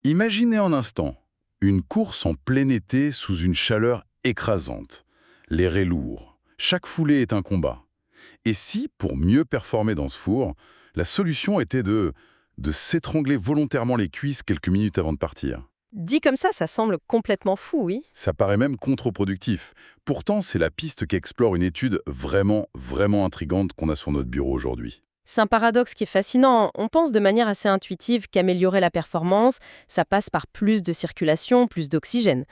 Imaginez un instant une course en plein été sous une chaleur écrasante. Les raies lourds. Chaque foulée est un combat. Et si, pour mieux performer dans ce four, la solution était de s'étrangler volontairement les cuisses quelques minutes avant de partir? Dit comme ça semble complètement fou, oui. Ça paraît même contre-productif. Pourtant, c'est la piste qu'explore une étude vraiment intrigante qu'on a sur notre bureau aujourd'hui. C'est un paradoxe qui est fascinant. On pense de manière assez intuitive qu'améliorer la performance, ça passe par plus de circulation, plus d'oxygène.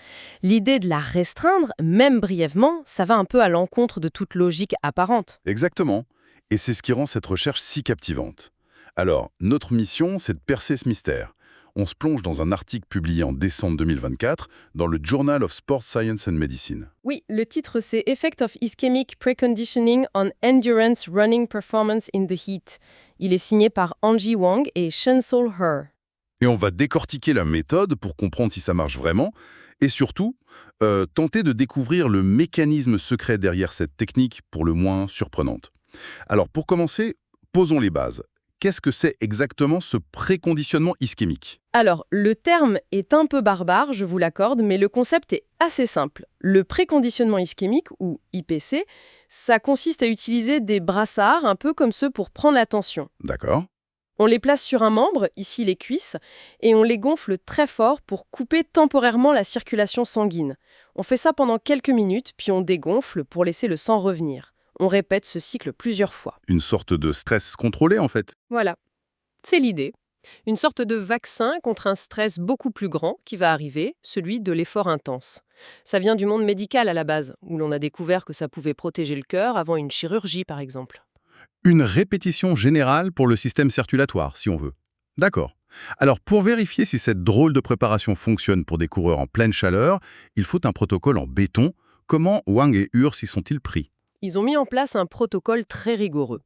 L'idée de la restreindre, même brièvement, ça va un peu à l'encontre de toute logique apparente. Exactement. Et c'est ce qui rend cette recherche si captivante. Alors, notre mission, c'est de percer ce mystère. On se plonge dans un article publié en décembre 2024 dans le Journal of Sports Science and Medicine. Oui, le titre c'est Effect of Ischemic Preconditioning on Endurance Running Performance in the Heat. Il est signé par Angie Wang et Shensol He. Et on va décortiquer la méthode pour comprendre si ça marche vraiment et surtout, tenter de découvrir le mécanisme secret derrière cette technique pour le moins surprenante. Alors, pour commencer, posons les bases. Qu'est-ce que c'est exactement ce préconditionnement ischémique? Alors, le terme est un peu barbare, je vous l'accorde, mais le concept est assez simple. Le préconditionnement ischémique, ou IPC, ça consiste à utiliser des brassards, un peu comme ceux pour prendre la tension. D'accord. On les place sur un membre, ici les cuisses, et on les gonfle très fort pour couper temporairement la circulation sanguine. On fait ça pendant quelques minutes, puis on dégonfle pour laisser le sang revenir. On répète ce cycle plusieurs fois. Une sorte de stress contrôlé, en fait. Voilà, c'est l'idée. Une sorte de vaccin contre un stress beaucoup plus grand qui va arriver, celui de l'effort intense. Ça vient du monde médical à la base, où l'on a découvert que ça pouvait protéger le cœur avant une chirurgie par exemple. Une répétition générale pour le système circulatoire, si on veut. D'accord. Alors, pour vérifier si cette drôle de préparation fonctionne pour des coureurs en pleine chaleur, il faut un protocole en béton. Comment Wang et Ur s'y sont-ils pris? Ils ont mis en place un protocole très rigoureux.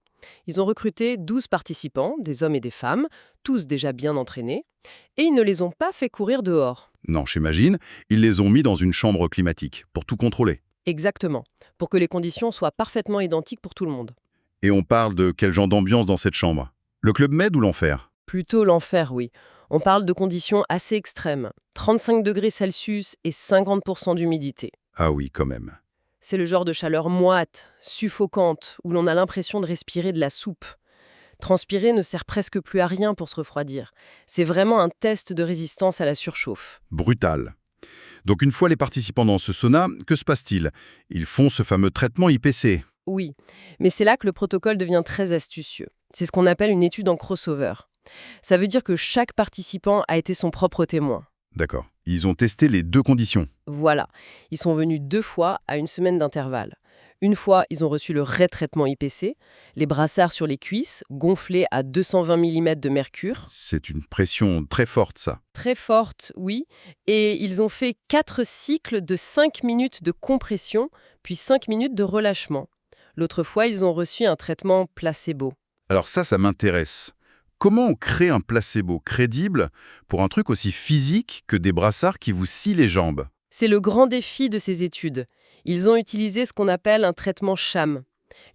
Ils ont recruté 12 participants, des hommes et des femmes, tous déjà bien entraînés, et ils ne les ont pas fait courir dehors. Non, j'imagine, ils les ont mis dans une chambre climatique, pour tout contrôler. Exactement, pour que les conditions soient parfaitement identiques pour tout le monde. Et on parle de quel genre d'ambiance dans cette chambre? Le Club Med ou l'enfer? Plutôt l'enfer, oui. On parle de conditions assez extrêmes, 35 degrés Celsius et 50% d'humidité. Ah oui, quand même. C'est le genre de chaleur moite, suffocante, où l'on a l'impression de respirer de la soupe. Transpirer ne sert presque plus à rien pour se refroidir. C'est vraiment un test de résistance à la surchauffe. Brutal. Donc une fois les participants dans ce sauna, que se passe-t-il? Ils font ce fameux traitement IPC. Oui, mais c'est là que le protocole devient très astucieux. C'est ce qu'on appelle une étude en crossover. Ça veut dire que chaque participant a été son propre témoin. D'accord. Ils ont testé les deux conditions. Voilà, ils sont venus 2 fois à une semaine d'intervalle. Une fois, ils ont reçu le retraitement IPC, les brassards sur les cuisses, gonflés à 220 mm de mercure. C'est une pression très forte, ça. Très forte, oui, et ils ont fait 4 cycles de 5 minutes de compression, puis 5 minutes de relâchement. L'autre fois, ils ont reçu un traitement placebo. Alors ça m'intéresse. Comment on crée un placebo crédible pour un truc aussi physique que des brassards qui vous scient les jambes? C'est le grand défi de ces études. Ils ont utilisé ce qu'on appelle un traitement sham.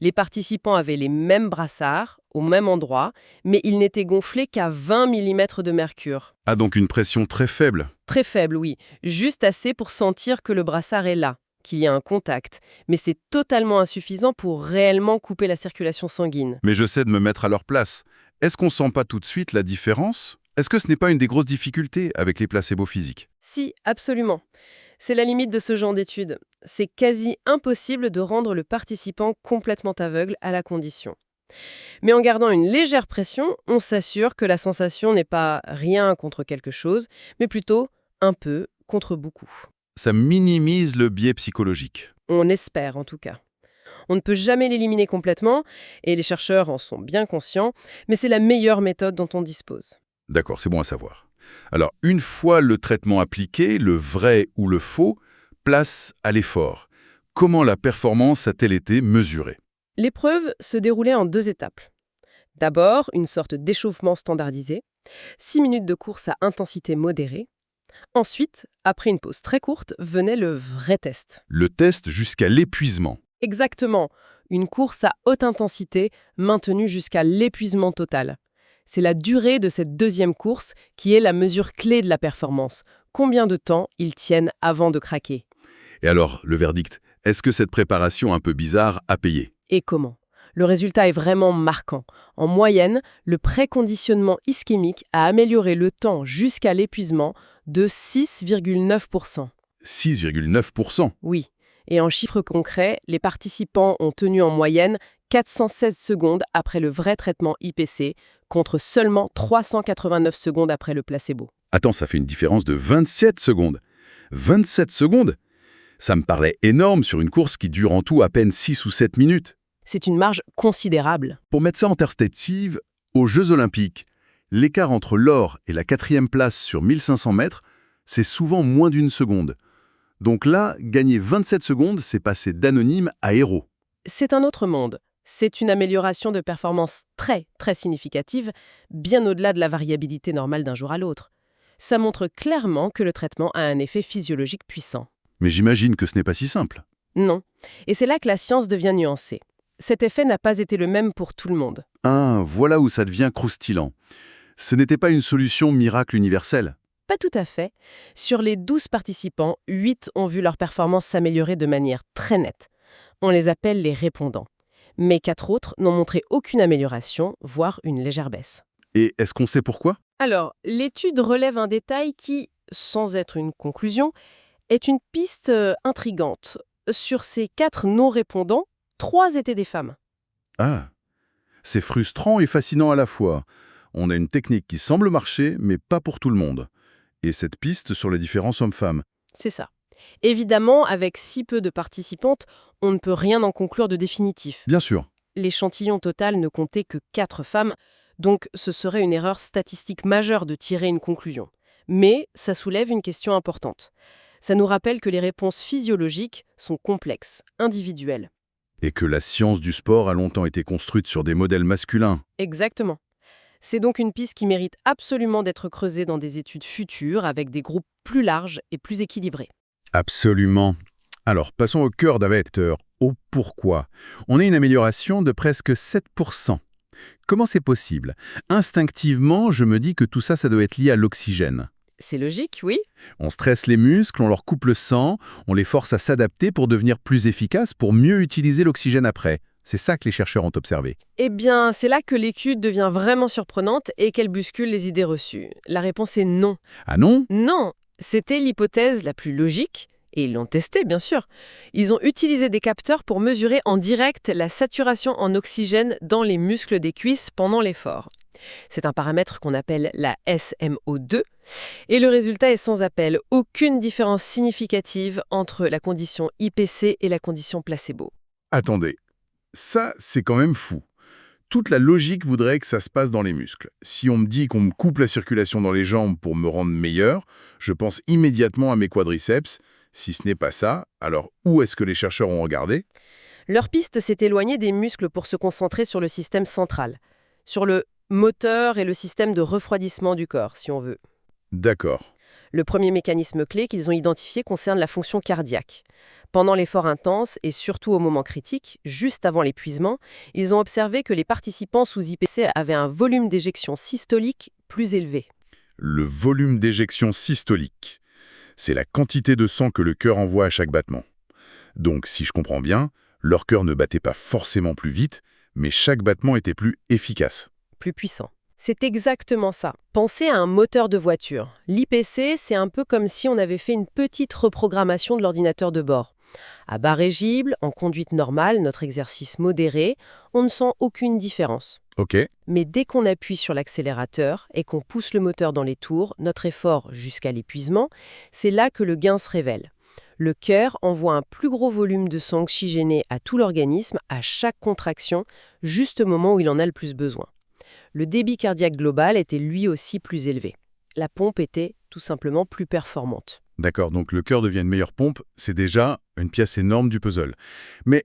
Les participants avaient les mêmes brassards, au même endroit, mais ils n'étaient gonflés qu'à 20 mm de mercure. Ah, donc une pression très faible. Très faible, oui. Juste assez pour sentir que le brassard est là, qu'il y a un contact. Mais c'est totalement insuffisant pour réellement couper la circulation sanguine. Mais je sais de me mettre à leur place. Est-ce qu'on sent pas tout de suite la différence? Est-ce que ce n'est pas une des grosses difficultés avec les placebos physiques? Si, absolument. C'est la limite de ce genre d'études. C'est quasi impossible de rendre le participant complètement aveugle à la condition. Mais en gardant une légère pression, on s'assure que la sensation n'est pas rien contre quelque chose, mais plutôt un peu contre beaucoup. Ça minimise le biais psychologique. On espère en tout cas. On ne peut jamais l'éliminer complètement, et les chercheurs en sont bien conscients, mais c'est la meilleure méthode dont on dispose. D'accord, c'est bon à savoir. Alors, une fois le traitement appliqué, le vrai ou le faux, place à l'effort. Comment la performance a-t-elle été mesurée? L'épreuve se déroulait en 2 étapes. D'abord, une sorte d'échauffement standardisé, 6 minutes de course à intensité modérée. Ensuite, après une pause très courte, venait le vrai test. Le test jusqu'à l'épuisement. Exactement, une course à haute intensité maintenue jusqu'à l'épuisement total. C'est la durée de cette deuxième course qui est la mesure clé de la performance. Combien de temps ils tiennent avant de craquer? Et alors, le verdict, est-ce que cette préparation un peu bizarre a payé? Et comment? Le résultat est vraiment marquant. En moyenne, le préconditionnement ischémique a amélioré le temps jusqu'à l'épuisement de 6,9%. 6,9%. Oui. Et en chiffres concrets, les participants ont tenu en moyenne 416 secondes après le vrai traitement IPC, contre seulement 389 secondes après le placebo. Attends, ça fait une différence de 27 secondes. 27 secondes? Ça me paraît énorme sur une course qui dure en tout à peine 6 ou 7 minutes. C'est une marge considérable. Pour mettre ça en perspective, aux Jeux Olympiques, l'écart entre l'or et la 4e place sur 1500 mètres, c'est souvent moins d'une seconde. Donc là, gagner 27 secondes, c'est passer d'anonyme à héros. C'est un autre monde. C'est une amélioration de performance très, très significative, bien au-delà de la variabilité normale d'un jour à l'autre. Ça montre clairement que le traitement a un effet physiologique puissant. Mais j'imagine que ce n'est pas si simple. Non. Et c'est là que la science devient nuancée. Cet effet n'a pas été le même pour tout le monde. Ah, voilà où ça devient croustillant. Ce n'était pas une solution miracle universelle. Pas tout à fait. Sur les 12 participants, 8 ont vu leur performance s'améliorer de manière très nette. On les appelle les répondants. Mais 4 autres n'ont montré aucune amélioration, voire une légère baisse. Et est-ce qu'on sait pourquoi? Alors, l'étude relève un détail qui, sans être une conclusion, est une piste intrigante. Sur ces 4 non-répondants, 3 étaient des femmes. Ah, c'est frustrant et fascinant à la fois. On a une technique qui semble marcher, mais pas pour tout le monde. Et cette piste sur les différences hommes-femmes. C'est ça. Évidemment, avec si peu de participantes, on ne peut rien en conclure de définitif. Bien sûr. L'échantillon total ne comptait que 4 femmes, donc ce serait une erreur statistique majeure de tirer une conclusion. Mais ça soulève une question importante. Ça nous rappelle que les réponses physiologiques sont complexes, individuelles. Et que la science du sport a longtemps été construite sur des modèles masculins. Exactement. C'est donc une piste qui mérite absolument d'être creusée dans des études futures avec des groupes plus larges et plus équilibrés. Absolument. Alors, passons au cœur d'Avetter, au pourquoi. On a une amélioration de presque 7%. Comment c'est possible? Instinctivement, je me dis que tout ça, ça doit être lié à l'oxygène. C'est logique, oui. On stresse les muscles, on leur coupe le sang, on les force à s'adapter pour devenir plus efficaces, pour mieux utiliser l'oxygène après. C'est ça que les chercheurs ont observé. Eh bien, c'est là que l'étude devient vraiment surprenante et qu'elle bouscule les idées reçues. La réponse est non. Ah non? Non, c'était l'hypothèse la plus logique, et ils l'ont testée, bien sûr. Ils ont utilisé des capteurs pour mesurer en direct la saturation en oxygène dans les muscles des cuisses pendant l'effort. C'est un paramètre qu'on appelle la SMO2, et le résultat est sans appel. Aucune différence significative entre la condition IPC et la condition placebo. Attendez, ça, c'est quand même fou. Toute la logique voudrait que ça se passe dans les muscles. Si on me dit qu'on me coupe la circulation dans les jambes pour me rendre meilleur, je pense immédiatement à mes quadriceps. Si ce n'est pas ça, alors où est-ce que les chercheurs ont regardé? Leur piste s'est éloignée des muscles pour se concentrer sur le système central, sur le moteur et le système de refroidissement du corps, si on veut. D'accord. Le premier mécanisme clé qu'ils ont identifié concerne la fonction cardiaque. Pendant l'effort intense et surtout au moment critique, juste avant l'épuisement, ils ont observé que les participants sous IPC avaient un volume d'éjection systolique plus élevé. Le volume d'éjection systolique. C'est la quantité de sang que le cœur envoie à chaque battement. Donc, si je comprends bien, leur cœur ne battait pas forcément plus vite, mais chaque battement était plus efficace. Plus puissant. C'est exactement ça. Pensez à un moteur de voiture. L'IPC, c'est un peu comme si on avait fait une petite reprogrammation de l'ordinateur de bord. À bas régime, en conduite normale, notre exercice modéré, on ne sent aucune différence. Ok. Mais dès qu'on appuie sur l'accélérateur et qu'on pousse le moteur dans les tours, notre effort jusqu'à l'épuisement, c'est là que le gain se révèle. Le cœur envoie un plus gros volume de sang oxygéné à tout l'organisme à chaque contraction, juste au moment où il en a le plus besoin. Le débit cardiaque global était lui aussi plus élevé. La pompe était tout simplement plus performante. D'accord, donc le cœur devient une meilleure pompe, c'est déjà une pièce énorme du puzzle. Mais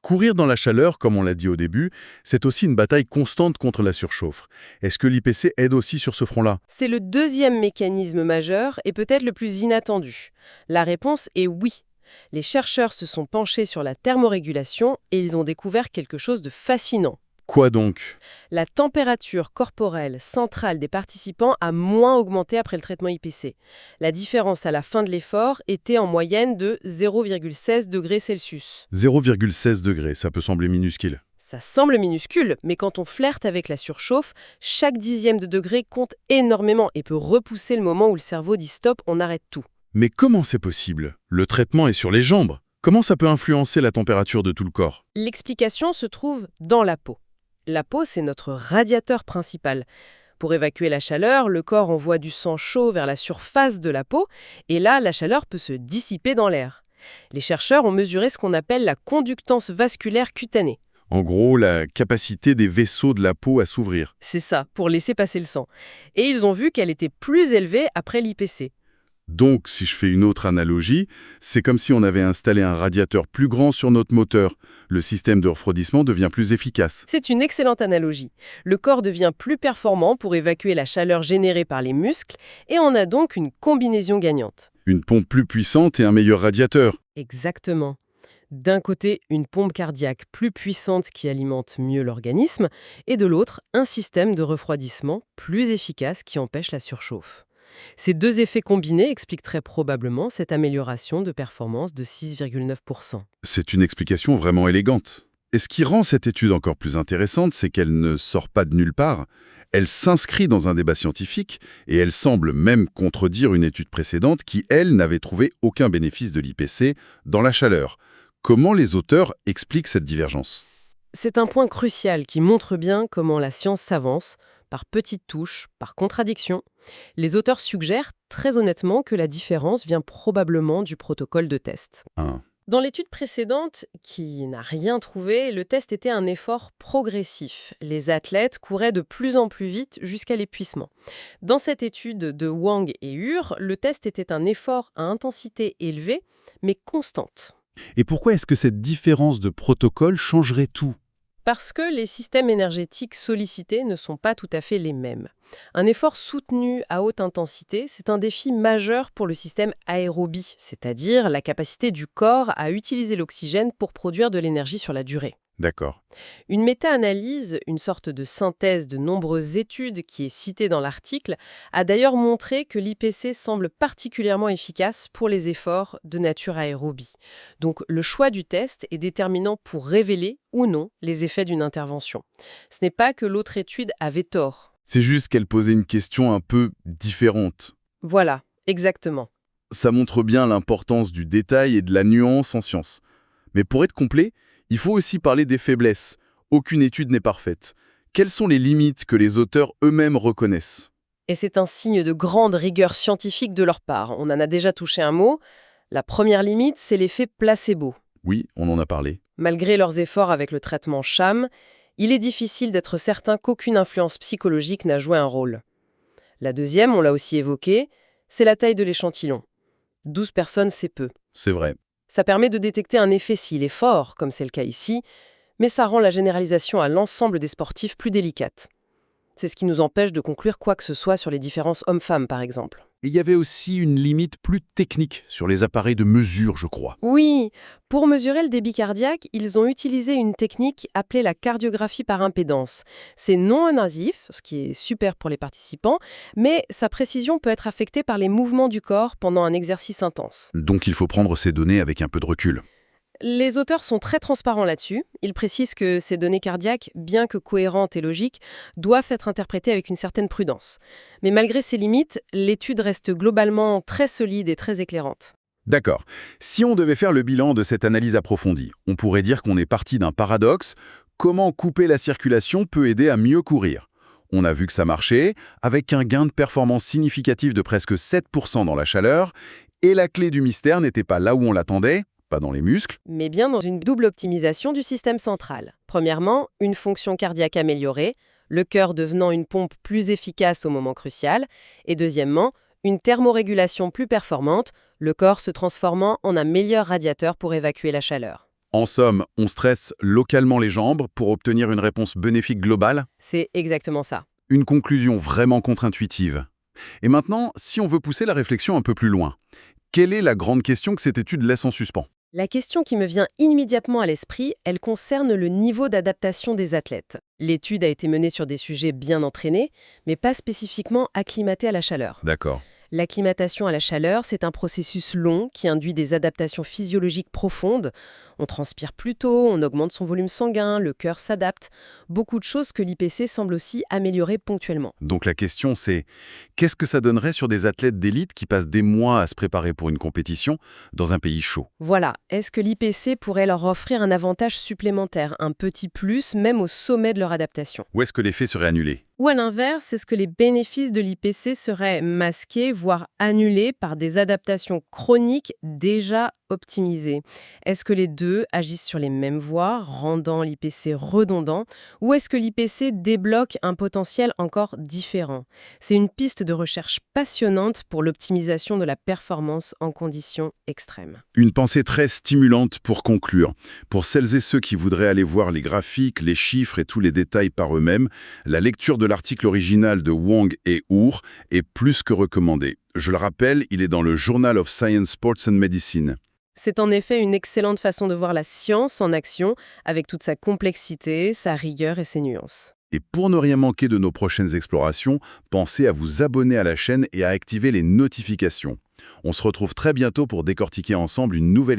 courir dans la chaleur, comme on l'a dit au début, c'est aussi une bataille constante contre la surchauffe. Est-ce que l'IPC aide aussi sur ce front-là? C'est le deuxième mécanisme majeur et peut-être le plus inattendu. La réponse est oui. Les chercheurs se sont penchés sur la thermorégulation et ils ont découvert quelque chose de fascinant. Quoi donc? La température corporelle centrale des participants a moins augmenté après le traitement IPC. La différence à la fin de l'effort était en moyenne de 0,16 degrés Celsius. 0,16 degrés, ça peut sembler minuscule. Ça semble minuscule, mais quand on flirte avec la surchauffe, chaque dixième de degré compte énormément et peut repousser le moment où le cerveau dit stop, on arrête tout. Mais comment c'est possible? Le traitement est sur les jambes. Comment ça peut influencer la température de tout le corps? L'explication se trouve dans la peau. La peau, c'est notre radiateur principal. Pour évacuer la chaleur, le corps envoie du sang chaud vers la surface de la peau, et là, la chaleur peut se dissiper dans l'air. Les chercheurs ont mesuré ce qu'on appelle la conductance vasculaire cutanée. En gros, la capacité des vaisseaux de la peau à s'ouvrir. C'est ça, pour laisser passer le sang. Et ils ont vu qu'elle était plus élevée après l'IPC. Donc, si je fais une autre analogie, c'est comme si on avait installé un radiateur plus grand sur notre moteur. Le système de refroidissement devient plus efficace. C'est une excellente analogie. Le corps devient plus performant pour évacuer la chaleur générée par les muscles, et on a donc une combinaison gagnante. Une pompe plus puissante et un meilleur radiateur. Exactement. D'un côté, une pompe cardiaque plus puissante qui alimente mieux l'organisme, et de l'autre, un système de refroidissement plus efficace qui empêche la surchauffe. Ces deux effets combinés expliquent très probablement cette amélioration de performance de 6,9%. C'est une explication vraiment élégante. Et ce qui rend cette étude encore plus intéressante, c'est qu'elle ne sort pas de nulle part. Elle s'inscrit dans un débat scientifique et elle semble même contredire une étude précédente qui, elle, n'avait trouvé aucun bénéfice de l'IPC dans la chaleur. Comment les auteurs expliquent cette divergence? C'est un point crucial qui montre bien comment la science s'avance, par petites touches, par contradiction. Les auteurs suggèrent très honnêtement que la différence vient probablement du protocole de test. Hein. Dans l'étude précédente, qui n'a rien trouvé, le test était un effort progressif. Les athlètes couraient de plus en plus vite jusqu'à l'épuisement. Dans cette étude de Wang et Ur, le test était un effort à intensité élevée, mais constante. Et pourquoi est-ce que cette différence de protocole changerait tout? Parce que les systèmes énergétiques sollicités ne sont pas tout à fait les mêmes. Un effort soutenu à haute intensité, c'est un défi majeur pour le système aérobie, c'est-à-dire la capacité du corps à utiliser l'oxygène pour produire de l'énergie sur la durée. D'accord. Une méta-analyse, une sorte de synthèse de nombreuses études qui est citée dans l'article, a d'ailleurs montré que l'IPC semble particulièrement efficace pour les efforts de nature aérobie. Donc le choix du test est déterminant pour révéler ou non les effets d'une intervention. Ce n'est pas que l'autre étude avait tort. C'est juste qu'elle posait une question un peu différente. Voilà, exactement. Ça montre bien l'importance du détail et de la nuance en science. Mais pour être complet, il faut aussi parler des faiblesses. Aucune étude n'est parfaite. Quelles sont les limites que les auteurs eux-mêmes reconnaissent? Et c'est un signe de grande rigueur scientifique de leur part. On en a déjà touché un mot. La première limite, c'est l'effet placebo. Oui, on en a parlé. Malgré leurs efforts avec le traitement sham, il est difficile d'être certain qu'aucune influence psychologique n'a joué un rôle. La deuxième, on l'a aussi évoqué, c'est la taille de l'échantillon. 12 personnes, c'est peu. C'est vrai. Ça permet de détecter un effet s'il est fort, comme c'est le cas ici, mais ça rend la généralisation à l'ensemble des sportifs plus délicate. C'est ce qui nous empêche de conclure quoi que ce soit sur les différences hommes-femmes, par exemple. Et il y avait aussi une limite plus technique sur les appareils de mesure, je crois. Oui, pour mesurer le débit cardiaque, ils ont utilisé une technique appelée la cardiographie par impédance. C'est non invasif, ce qui est super pour les participants, mais sa précision peut être affectée par les mouvements du corps pendant un exercice intense. Donc il faut prendre ces données avec un peu de recul. Les auteurs sont très transparents là-dessus. Ils précisent que ces données cardiaques, bien que cohérentes et logiques, doivent être interprétées avec une certaine prudence. Mais malgré ces limites, l'étude reste globalement très solide et très éclairante. D'accord. Si on devait faire le bilan de cette analyse approfondie, on pourrait dire qu'on est parti d'un paradoxe. Comment couper la circulation peut aider à mieux courir? On a vu que ça marchait, avec un gain de performance significatif de presque 7% dans la chaleur, et la clé du mystère n'était pas là où on l'attendait, pas dans les muscles, Mais bien dans une double optimisation du système central. Premièrement, une fonction cardiaque améliorée, le cœur devenant une pompe plus efficace au moment crucial. Et deuxièmement, une thermorégulation plus performante, le corps se transformant en un meilleur radiateur pour évacuer la chaleur. En somme, on stresse localement les jambes pour obtenir une réponse bénéfique globale. C'est exactement ça. Une conclusion vraiment contre-intuitive. Et maintenant, si on veut pousser la réflexion un peu plus loin, quelle est la grande question que cette étude laisse en suspens? La question qui me vient immédiatement à l'esprit, elle concerne le niveau d'adaptation des athlètes. L'étude a été menée sur des sujets bien entraînés, mais pas spécifiquement acclimatés à la chaleur. D'accord. L'acclimatation à la chaleur, c'est un processus long qui induit des adaptations physiologiques profondes. On transpire plus tôt, on augmente son volume sanguin, le cœur s'adapte. Beaucoup de choses que l'IPC semble aussi améliorer ponctuellement. Donc la question c'est, qu'est-ce que ça donnerait sur des athlètes d'élite qui passent des mois à se préparer pour une compétition dans un pays chaud? Voilà, est-ce que l'IPC pourrait leur offrir un avantage supplémentaire, un petit plus, même au sommet de leur adaptation? Ou est-ce que l'effet serait annulé? Ou à l'inverse, est-ce que les bénéfices de l'IPC seraient masqués, voire annulés par des adaptations chroniques déjà optimisées? Est-ce que les deux agissent sur les mêmes voies, rendant l'IPC redondant, ou est-ce que l'IPC débloque un potentiel encore différent? C'est une piste de recherche passionnante pour l'optimisation de la performance en conditions extrêmes. Une pensée très stimulante pour conclure. Pour celles et ceux qui voudraient aller voir les graphiques, les chiffres et tous les détails par eux-mêmes, la lecture de l'article original de Wang et Hour est plus que recommandée. Je le rappelle, il est dans le Journal of Science, Sports and Medicine. C'est en effet une excellente façon de voir la science en action, avec toute sa complexité, sa rigueur et ses nuances. Et pour ne rien manquer de nos prochaines explorations, pensez à vous abonner à la chaîne et à activer les notifications. On se retrouve très bientôt pour décortiquer ensemble une nouvelle